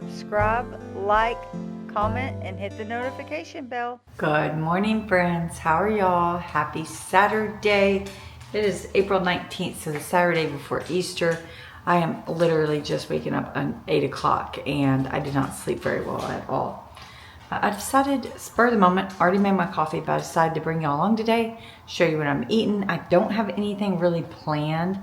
subscribe, like, comment, and hit the notification bell. Good morning, friends. How are y'all? Happy Saturday. It is April 19th, so the Saturday before Easter. I am literally just waking up at 8 o'clock and I did not sleep very well at all. I decided, spur of the moment, already made my coffee, but I decided to bring y'all along today, show you what I'm eating. I don't have anything really planned.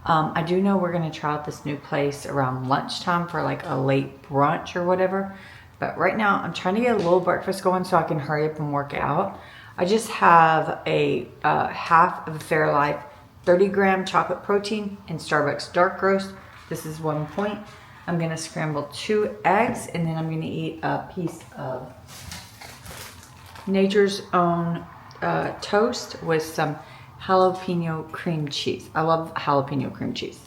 I do know we're gonna try out this new place around lunchtime for like a late brunch or whatever. But right now I'm trying to get a little breakfast going so I can hurry up and work out. I just have a half of a Fairlife 30-gram chocolate protein and Starbucks dark roast. This is 1 point. I'm gonna scramble 2 eggs and then I'm gonna eat a piece of Nature's Own toast with some jalapeno cream cheese. I love jalapeno cream cheese.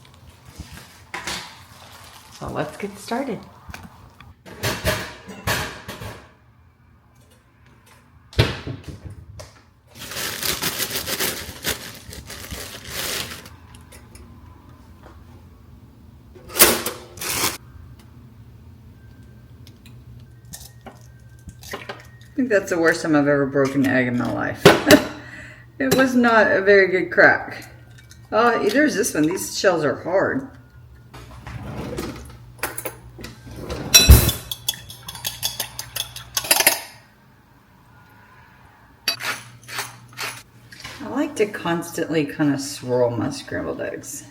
So let's get started. I think that's the worst time I've ever broken an egg in my life. It was not a very good crack. Oh, there's this one. These shells are hard. I like to constantly kind of swirl my scrambled eggs.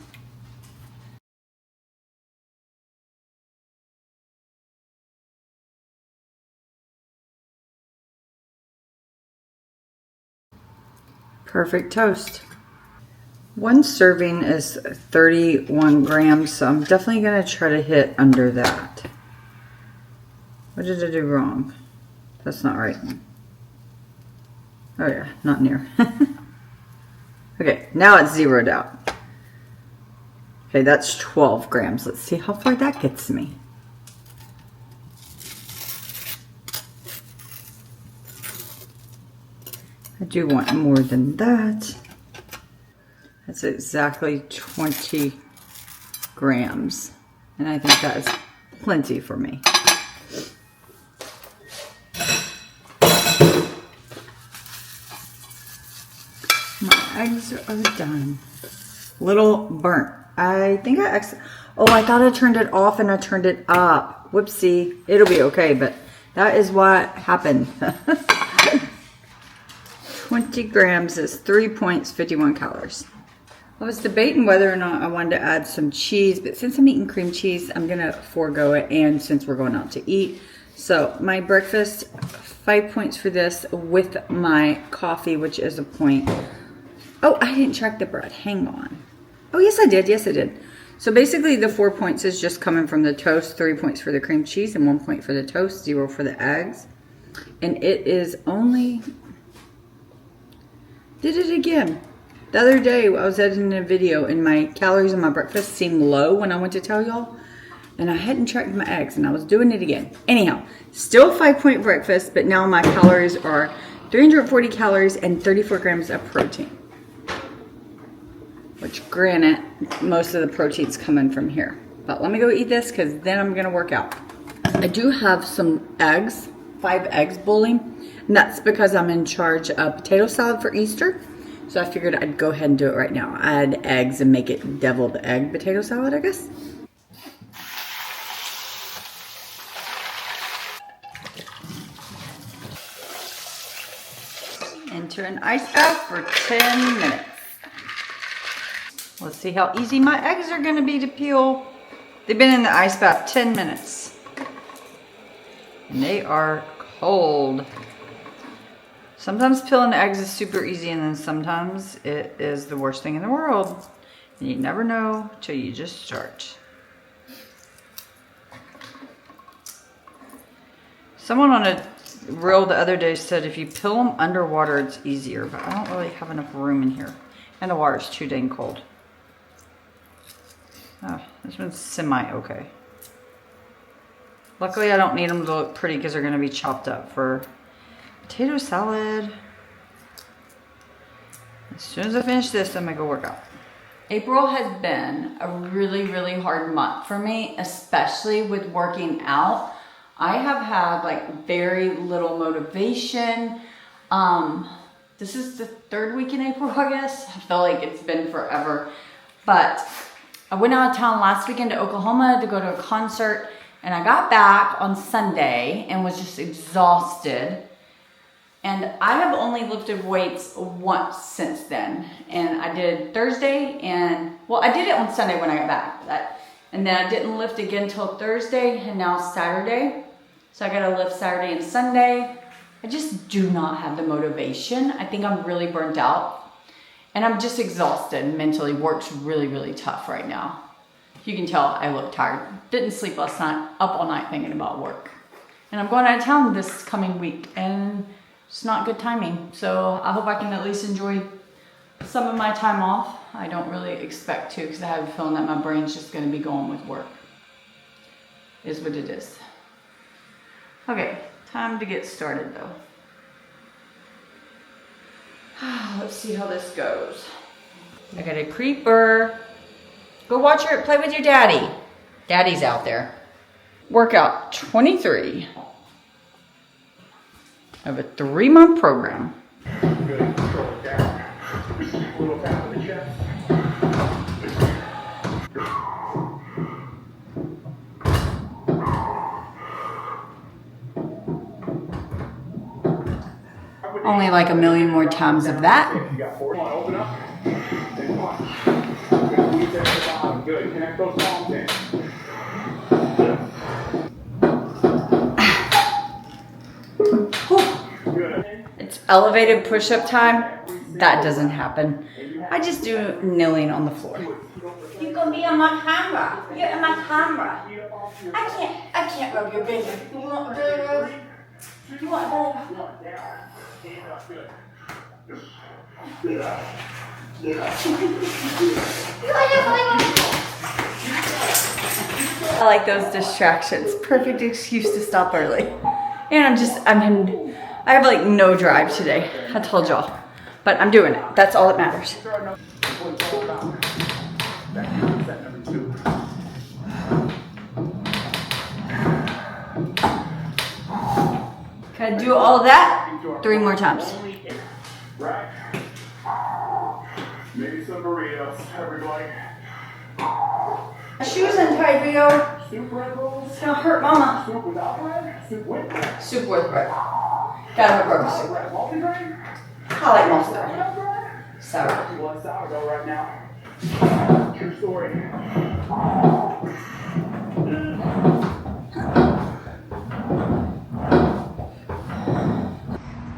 Perfect toast. One serving is 31 grams, so I'm definitely going to try to hit under that. What did I do wrong? That's not right. Oh yeah, not near. Okay, now it's zeroed out. Okay, that's 12 grams. Let's see how far that gets me. I do want more than that. That's exactly 20 grams. And I think that is plenty for me. My eggs are done. Little burnt. I think I thought I turned it off and I turned it up. Whoopsie. It'll be okay, but that is what happened. 20 grams is 3 points, 51 calories. I was debating whether or not I wanted to add some cheese, but since I'm eating cream cheese, I'm gonna forego it, and since we're going out to eat. So my breakfast, 5 points for this with my coffee, which is a point. Oh, I didn't check the bread, hang on. Oh, yes I did. So basically the 4 points is just coming from the toast, 3 points for the cream cheese, and 1 point for the toast, 0 for the eggs. And it is only... Did it again. The other day I was editing a video and my calories in my breakfast seemed low when I went to tell y'all. And I hadn't tracked my eggs and I was doing it again. Anyhow, still 5 point breakfast, but now my calories are 340 calories and 34 grams of protein. Which granted, most of the protein's coming from here. But let me go eat this because then I'm gonna work out. I do have some eggs, 5 eggs boiling. And that's because I'm in charge of potato salad for Easter. So I figured I'd go ahead and do it right now. Add eggs and make it deviled egg potato salad, I guess. Into an ice bath for 10 minutes. Let's see how easy my eggs are gonna be to peel. They've been in the ice bath 10 minutes. And they are cold. Sometimes peeling eggs is super easy and then sometimes it is the worst thing in the world. And you never know till you just start. Someone on a reel the other day said if you peel them underwater it's easier, but I don't really have enough room in here. And the water's too dang cold. Oh, this one's semi-okay. Luckily I don't need them to look pretty because they're gonna be chopped up for potato salad. As soon as I finish this, I'm gonna go work out. April has been a really, really hard month for me, especially with working out. I have had like very little motivation. This is the third week in April, I guess. I feel like it's been forever. But I went out of town last weekend to Oklahoma to go to a concert, and I got back on Sunday and was just exhausted. And I have only lifted weights once since then. And I did Thursday well, I did it on Sunday when I got back. And then I didn't lift again until Thursday, and now it's Saturday. So I gotta lift Saturday and Sunday. I just do not have the motivation. I think I'm really burnt out. And I'm just exhausted mentally. Work's really, really tough right now. You can tell I look tired. Didn't sleep last night, up all night thinking about work. And I'm going out of town this coming week, and it's not good timing. So I hope I can at least enjoy some of my time off. I don't really expect to, because I have a feeling that my brain's just gonna be going with work. Is what it is. Okay, time to get started though. Let's see how this goes. I got a creeper. Go watch her play with your daddy. Daddy's out there. Workout 23 of a 3-month program. Good. Control it down. A little tap on the chest. Only like a million more times of that. You got 4. Open up. Then 1. Good. Squeeze it at the bottom. Good. Connect those palms in. Good. It's elevated push-up time. That doesn't happen. I just do kneeling on the floor. You gonna be on my camera. You're on my camera. I can't rub your baby. You want a baby? You want a baby? Stand up. Good. I like those distractions. Perfect excuse to stop early. And I have like no drive today. I told y'all. But I'm doing it. That's all that matters. Can I do all of that 3 more times? Right. Maybe some burritos, everybody. My shoes untied, Vito. Soup bread rolls. It's gonna hurt Mama. Soup without bread. Soup with bread. Soup with bread. Gotta have bread soup. Bread multigrain. I like mustard. Without bread. Sour. You want sourdough right now. True story.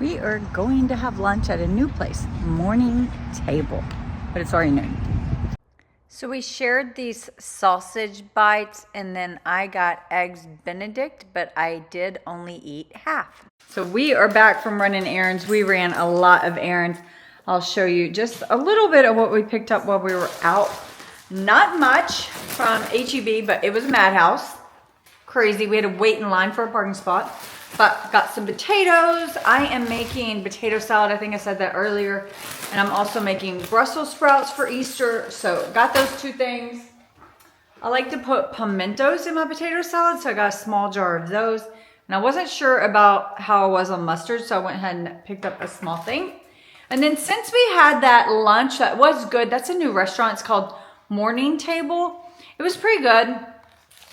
We are going to have lunch at a new place, Morning Table, but it's already noon. So we shared these sausage bites, and then I got eggs Benedict, but I did only eat half. So we are back from running errands. We ran a lot of errands. I'll show you just a little bit of what we picked up while we were out. Not much from HEB, but it was a madhouse. Crazy. We had to wait in line for a parking spot. But got some potatoes. I am making potato salad. I think I said that earlier. And I'm also making Brussels sprouts for Easter. So got those 2 things. I like to put pimentos in my potato salad. So I got a small jar of those. And I wasn't sure about how I was on mustard. So I went ahead and picked up a small thing. And then since we had that lunch, that was good. That's a new restaurant. It's called Morning Table. It was pretty good.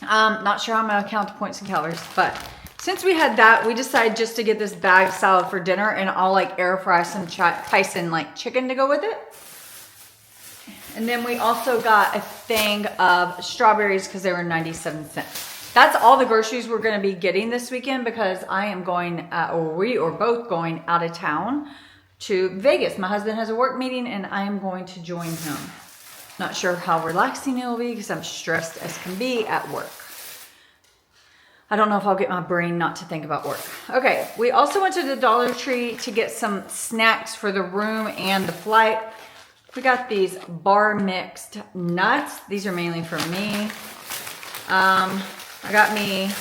Not sure how I'm gonna count the points and calories, but since we had that, we decided just to get this bag salad for dinner, and I'll like air fry some Tyson like chicken to go with it. And then we also got a thing of strawberries because they were 97 cents. That's all the groceries we're gonna be getting this weekend because I am going, or we are both going out of town to Vegas. My husband has a work meeting and I am going to join him. Not sure how relaxing it will be because I'm stressed as can be at work. I don't know if I'll get my brain not to think about work. Okay, we also went to the Dollar Tree to get some snacks for the room and the flight. We got these bar mixed nuts. These are mainly for me. I got me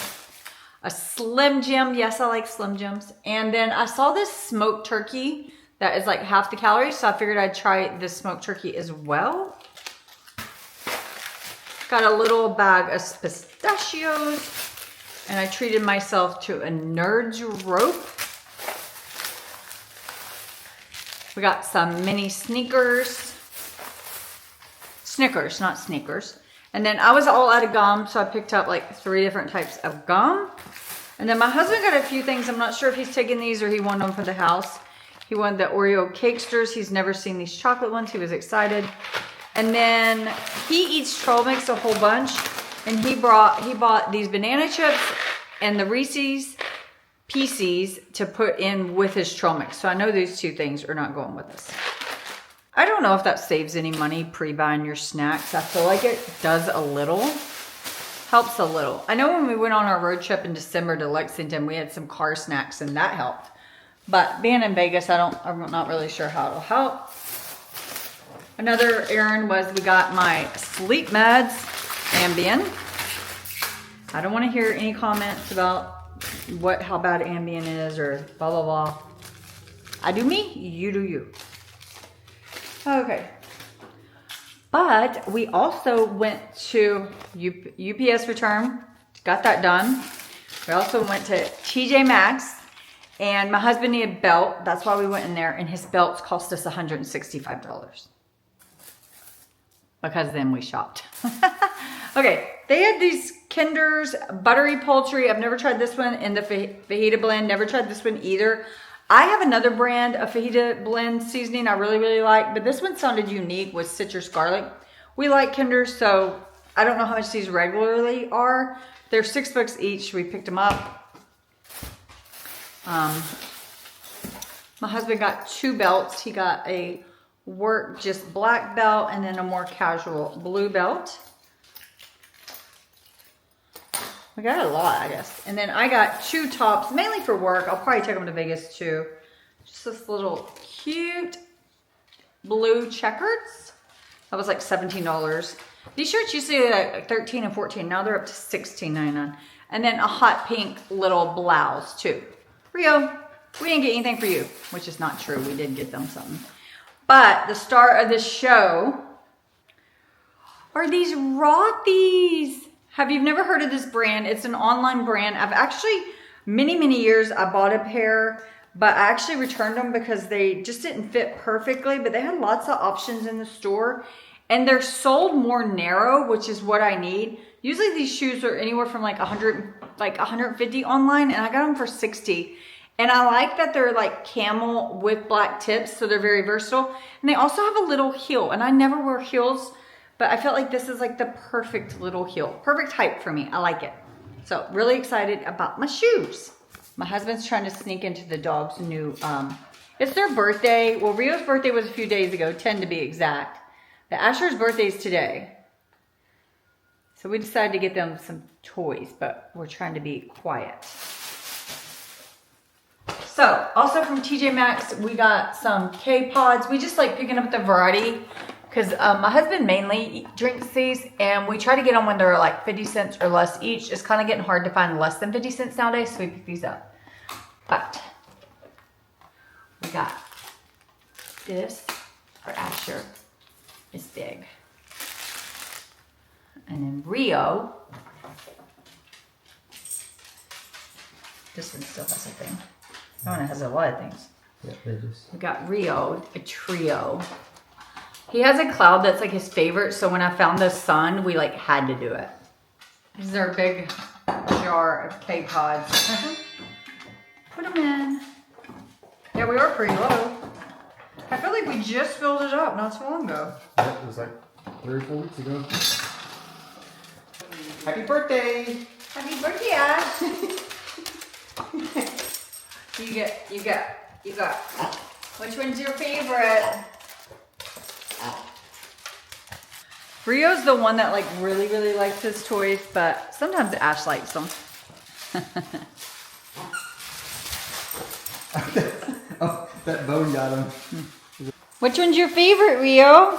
a Slim Jim. Yes, I like Slim Jims. And then I saw this smoked turkey that is like half the calories. So I figured I'd try this smoked turkey as well. Got a little bag of pistachios. And I treated myself to a Nerds rope. We got some mini Snickers, not sneakers. And then I was all out of gum, so I picked up like 3 different types of gum. And then my husband got a few things. I'm not sure if he's taking these or he wanted them for the house. He wanted the Oreo Cakesters. He's never seen these chocolate ones. He was excited. And then he eats trail mix a whole bunch. And he bought these banana chips and the Reese's Pieces to put in with his trail mix. So I know these 2 things are not going with us. I don't know if that saves any money pre-buying your snacks. I feel like it does a little. Helps a little. I know when we went on our road trip in December to Lexington, we had some car snacks and that helped. But being in Vegas, I'm not really sure how it'll help. Another errand was we got my sleep meds, Ambien. I don't want to hear any comments about how bad Ambien is or blah, blah, blah. I do me, you do you. Okay. But we also went to UPS return, got that done. We also went to TJ Maxx, and my husband needed a belt. That's why we went in there, and his belts cost us $165. Because then we shopped. Okay, they had these Kinder's Buttery Poultry. I've never tried this one in the fajita blend. Never tried this one either. I have another brand of fajita blend seasoning I really, really like, but this one sounded unique with citrus garlic. We like Kinder's, so I don't know how much these regularly are. They're $6 each. We picked them up. My husband got 2 belts. He got a work just black belt and then a more casual blue belt. We got a lot, I guess. And then I got 2 tops, mainly for work. I'll probably take them to Vegas too. Just this little cute blue checkers. That was like $17. These shirts usually like $13 and $14. Now they're up to $16.99. And then a hot pink little blouse too. Rio, we didn't get anything for you, which is not true. We did get them something. But the star of the show are these Rothy's. Have you never heard of this brand? It's an online brand. I've actually, many years, I bought a pair, but I actually returned them because they just didn't fit perfectly, but they had lots of options in the store, and they're sold more narrow, which is what I need. Usually these shoes are anywhere from like 150 online, and I got them for 60. And I like that they're like camel with black tips, so they're very versatile. And they also have a little heel, and I never wear heels, but I felt like this is like the perfect little heel. Perfect height for me. I like it. So really excited about my shoes. My husband's trying to sneak into the dog's new, it's their birthday. Well, Rio's birthday was a few days ago, 10 to be exact. The Asher's birthday is today. So we decided to get them some toys, but we're trying to be quiet. So also from TJ Maxx, we got some K-Pods. We just like picking up the variety because my husband mainly drinks these, and we try to get them when they're like 50 cents or less each. It's kind of getting hard to find less than 50 cents nowadays, so we pick these up. But we got this for Asher. It's big. And then Rio, this one still has a thing. That one has a lot of things. Yeah, they just. We got Rio, a trio. He has a cloud that's like his favorite, so when I found the sun, we like had to do it. This is our big jar of K-Pods. Put them in. Yeah, we are pretty low. I feel like we just filled it up not too long ago. Yeah, it was like 3 or 4 weeks ago. Happy birthday! Happy birthday, Ash! You got. Which one's your favorite? Rio's the one that like really likes his toys, but sometimes Ash likes them. Oh, that bone got him. Which one's your favorite, Rio?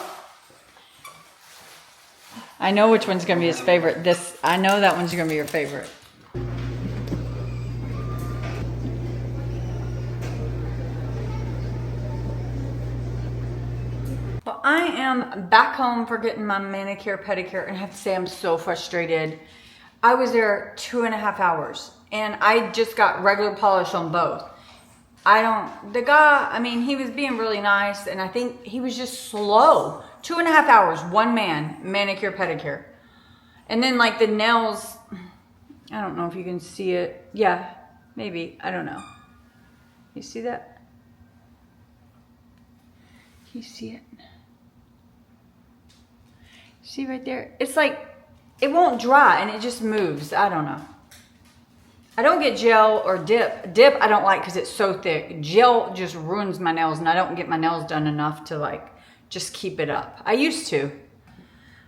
I know which one's gonna be his favorite. I know that one's gonna be your favorite. Well, I am back home for getting my manicure, pedicure, and I have to say I'm so frustrated. I was there 2.5 hours and I just got regular polish on both. The guy, I mean, he was being really nice and I think he was just slow. 2.5 hours, one man, manicure, pedicure. And then like the nails, I don't know if you can see it. Yeah, maybe, I don't know. You see that? Can you see it? See right there? It's like, it won't dry and it just moves. I don't know. I don't get gel or dip. Dip I don't like because it's so thick. Gel just ruins my nails and I don't get my nails done enough to like just keep it up. I used to.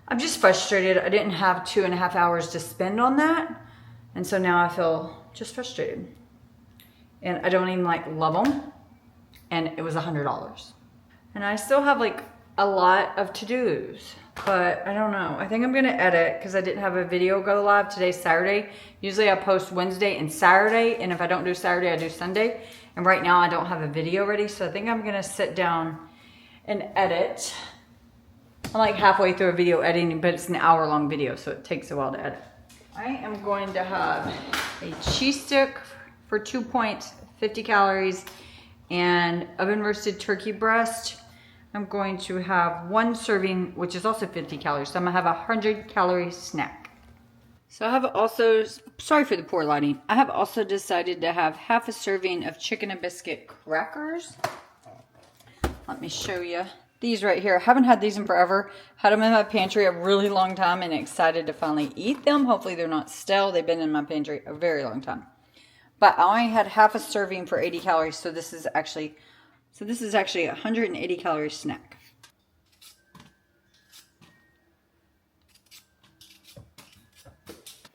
I'm just frustrated. I didn't have 2.5 hours to spend on that. And so now I feel just frustrated. And I don't even like love them. And it was $100. And I still have like a lot of to-dos. But I don't know. I think I'm gonna edit because I didn't have a video go live. Today's Saturday. Usually I post Wednesday and Saturday, and if I don't do Saturday, I do Sunday. And right now I don't have a video ready, so I think I'm gonna sit down and edit. I'm like halfway through a video editing, but it's an hour-long video, so it takes a while to edit. I am going to have a cheese stick for 2 points, 50 calories, and oven roasted turkey breast. I'm going to have 1 serving, which is also 50 calories. So I'm gonna have a 100-calorie snack. So I have also, sorry for the poor lighting. I have also decided to have half a serving of chicken and biscuit crackers. Let me show you. These right here. I haven't had these in forever. Had them in my pantry a really long time and excited to finally eat them. Hopefully they're not stale. They've been in my pantry a very long time. But I only had half a serving for 80 calories, so this is actually a 180 calorie snack.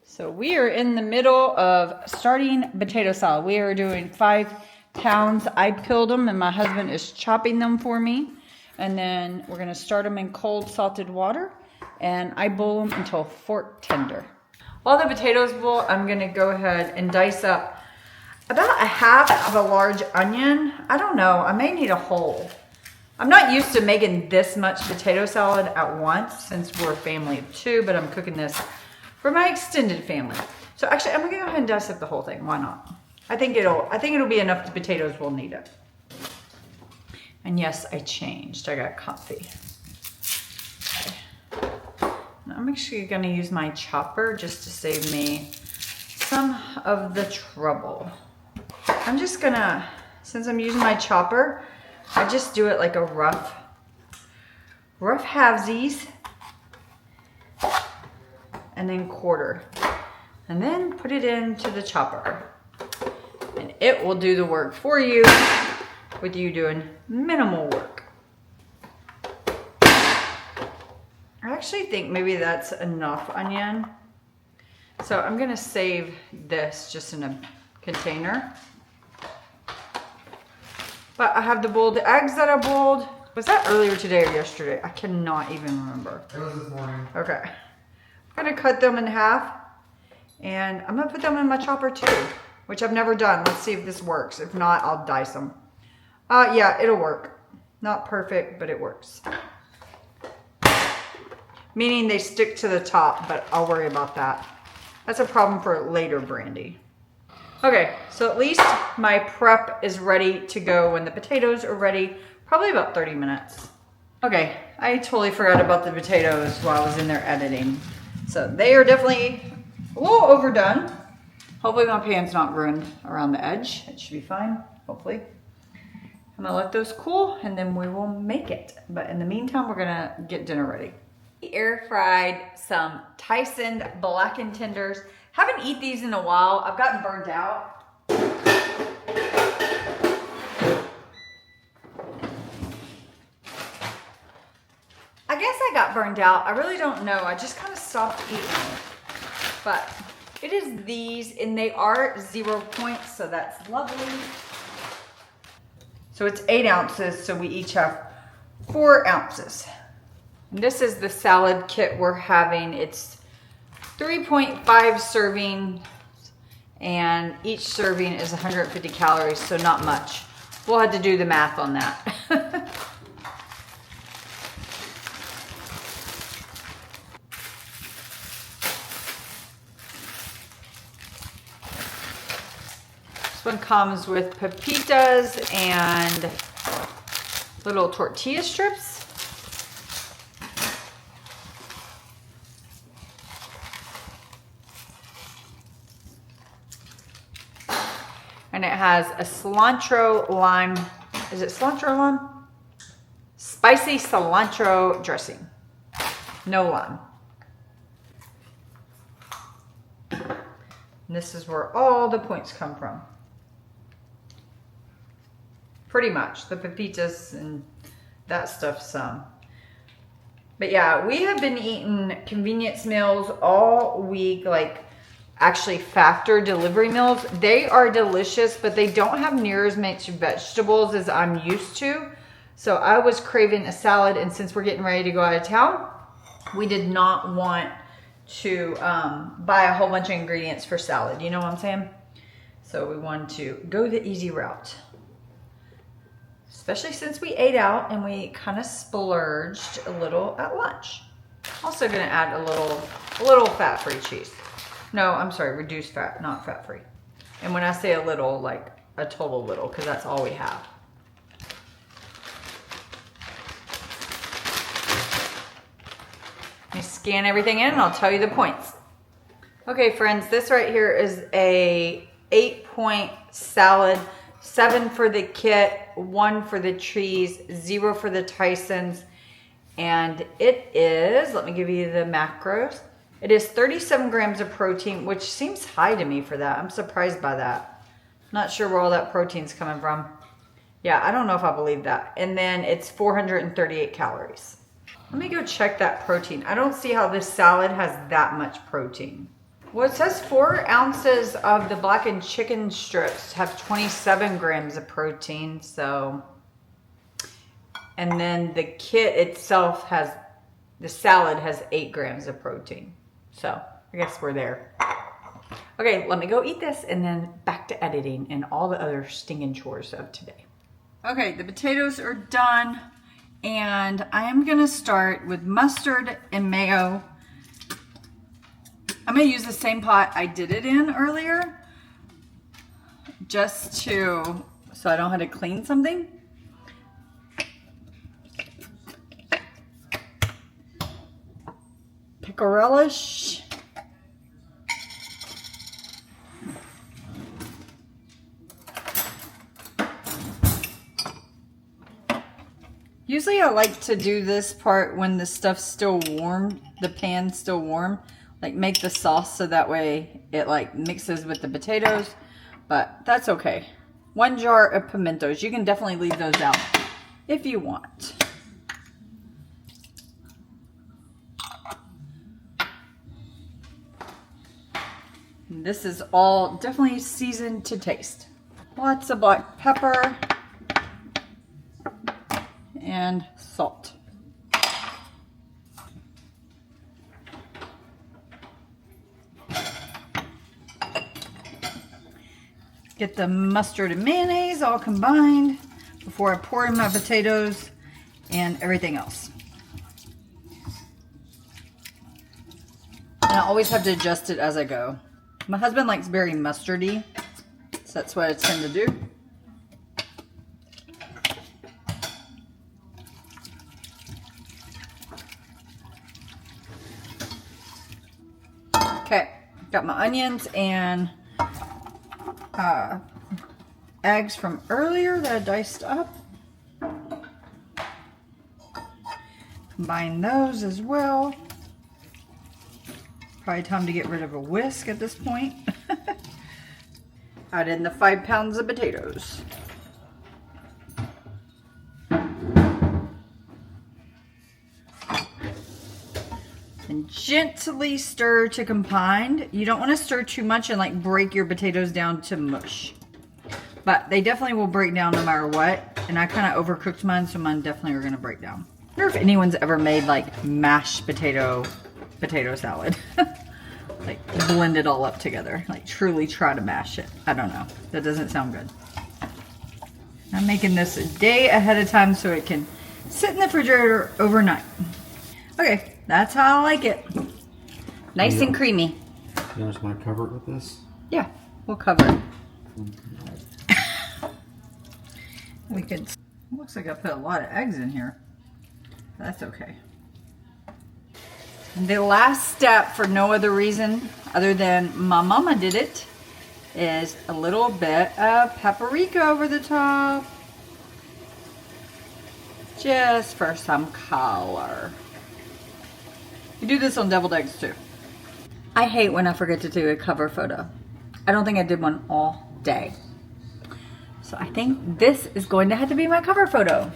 So we are in the middle of starting potato salad. We are doing 5 pounds. I peeled them and my husband is chopping them for me. And then we're gonna start them in cold salted water and I boil them until fork tender. While the potatoes boil, I'm gonna go ahead and dice up about a half of a large onion. I don't know, I may need a whole. I'm not used to making this much potato salad at once since we're a family of 2, but I'm cooking this for my extended family. So actually, I'm gonna go ahead and dice up the whole thing. Why not? I think it'll be enough. The potatoes will need it. And yes, I changed. I got comfy. Okay. Now I'm actually gonna use my chopper just to save me some of the trouble. I'm just gonna, since I'm using my chopper, I just do it like a rough halvesies and then quarter. And then put it into the chopper. And it will do the work for you with you doing minimal work. I actually think maybe that's enough onion. So I'm gonna save this just in a container. But I have the boiled eggs that I boiled. Was that earlier today or yesterday? I cannot even remember. It was this morning. Okay. I'm gonna cut them in half and I'm gonna put them in my chopper too, which I've never done. Let's see if this works. If not, I'll dice them. Yeah, it'll work. Not perfect, but it works. Meaning they stick to the top, but I'll worry about that. That's a problem for later, Brandy. Okay, so at least my prep is ready to go when the potatoes are ready, probably about 30 minutes. Okay, I totally forgot about the potatoes while I was in there editing. So they are definitely a little overdone. Hopefully my pan's not ruined around the edge. It should be fine, hopefully. I'm gonna let those cool and then we will make it. But in the meantime, we're gonna get dinner ready. Air fried some Tyson blackened tenders. Haven't eaten these in a while. I've gotten burned out. I guess I got burned out. I really don't know. I just kind of stopped eating it. But it is these, and they are 0 points, so that's lovely. So it's 8 ounces, so we each have 4 ounces. And this is the salad kit we're having. It's 3.5 servings, and each serving is 150 calories, so not much. We'll have to do the math on that. This one comes with pepitas and little tortilla strips. And it has a cilantro lime, is it cilantro lime? Spicy cilantro dressing. No lime. And this is where all the points come from. Pretty much, the pepitas and that stuff some. But yeah, we have been eating convenience meals all week, like actually factor delivery meals. They are delicious, but they don't have near as much vegetables as I'm used to. So I was craving a salad, and since we're getting ready to go out of town, we did not want to buy a whole bunch of ingredients for salad. You know what I'm saying? So we wanted to go the easy route. Especially since we ate out and we kind of splurged a little at lunch. Also gonna add a little fat-free cheese. No, I'm sorry, reduced fat, not fat-free. And when I say a little, like a total little, because that's all we have. Let me scan everything in and I'll tell you the points. Okay, friends, this right here is a 8-point salad. 7 for the kit, 1 for the cheese, 0 for the Tysons. And it is, let me give you the macros. It is 37 grams of protein, which seems high to me for that. I'm surprised by that. Not sure where all that protein's coming from. Yeah, I don't know if I believe that. And then it's 438 calories. Let me go check that protein. I don't see how this salad has that much protein. Well, it says 4 ounces of the blackened chicken strips have 27 grams of protein, so. And then the kit itself has, the salad has 8 grams of protein. So I guess we're there. Okay, let me go eat this and then back to editing and all the other stinging chores of today. Okay, the potatoes are done, and I am gonna start with mustard and mayo. I'm gonna use the same pot I did it in earlier, just so I don't have to clean something. Pickle relish. Usually I like to do this part when the stuff's still warm, the pan's still warm. Like make the sauce so that way it like mixes with the potatoes, but that's okay. 1 jar of pimentos. You can definitely leave those out if you want. And this is all definitely seasoned to taste. Lots of black pepper and salt. Get the mustard and mayonnaise all combined before I pour in my potatoes and everything else. And I always have to adjust it as I go. My husband likes very mustardy, so that's what I tend to do. Okay, got my onions and eggs from earlier that I diced up. Combine those as well. Probably time to get rid of a whisk at this point. Add in the 5 pounds of potatoes. And gently stir to combine. You don't want to stir too much and like break your potatoes down to mush. But they definitely will break down no matter what. And I kind of overcooked mine, so mine definitely are going to break down. I wonder if anyone's ever made like mashed potato salad. Like blend it all up together. Like truly try to mash it. I don't know. That doesn't sound good. I'm making this a day ahead of time so it can sit in the refrigerator overnight. Okay, that's how I like it. Nice and creamy. You just want to cover it with this? Yeah, we'll cover it. we could, looks like I put a lot of eggs in here. That's okay. And the last step, for no other reason other than my mama did it, is a little bit of paprika over the top. Just for some color. You do this on deviled eggs too. I hate when I forget to do a cover photo. I don't think I did one all day. So I think this is going to have to be my cover photo.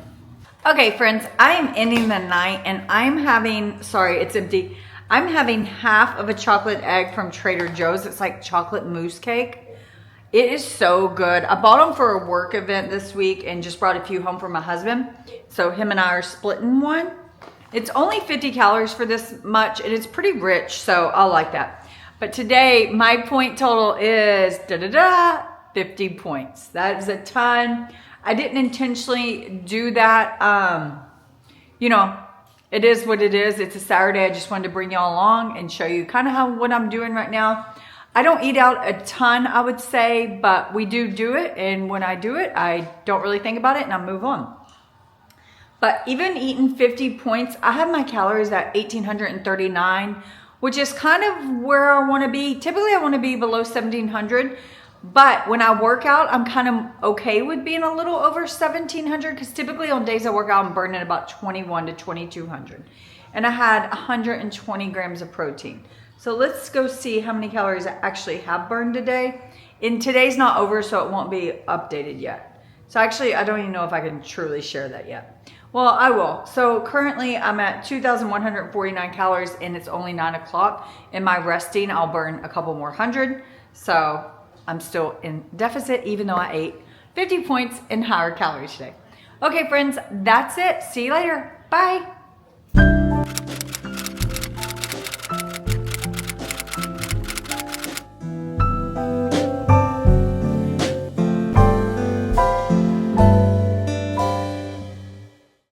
Okay, friends, I am ending the night and I'm having, sorry, it's empty. I'm having half of a chocolate egg from Trader Joe's. It's like chocolate mousse cake. It is so good. I bought them for a work event this week and just brought a few home for my husband. So him and I are splitting one. It's only 50 calories for this much and it's pretty rich, so I like that. But today, my point total is 50 points. That is a ton. I didn't intentionally do that. You know, it is what it is. It's a Saturday. I just wanted to bring y'all along and show you kind of what I'm doing right now. I don't eat out a ton, I would say, but we do it. And when I do it, I don't really think about it and I move on. But even eating 50 points, I have my calories at 1,839, which is kind of where I want to be. Typically, I want to be below 1,700. But when I work out, I'm kind of okay with being a little over 1,700 because typically on days I work out, I'm burning about 21 to 2,200. And I had 120 grams of protein. So let's go see how many calories I actually have burned today. And today's not over, so it won't be updated yet. So actually, I don't even know if I can truly share that yet. Well, I will. So currently I'm at 2,149 calories and it's only 9 o'clock. In my resting, I'll burn a couple more hundred. So I'm still in deficit even though I ate 50 points in higher calories today. Okay, friends, that's it. See you later. Bye.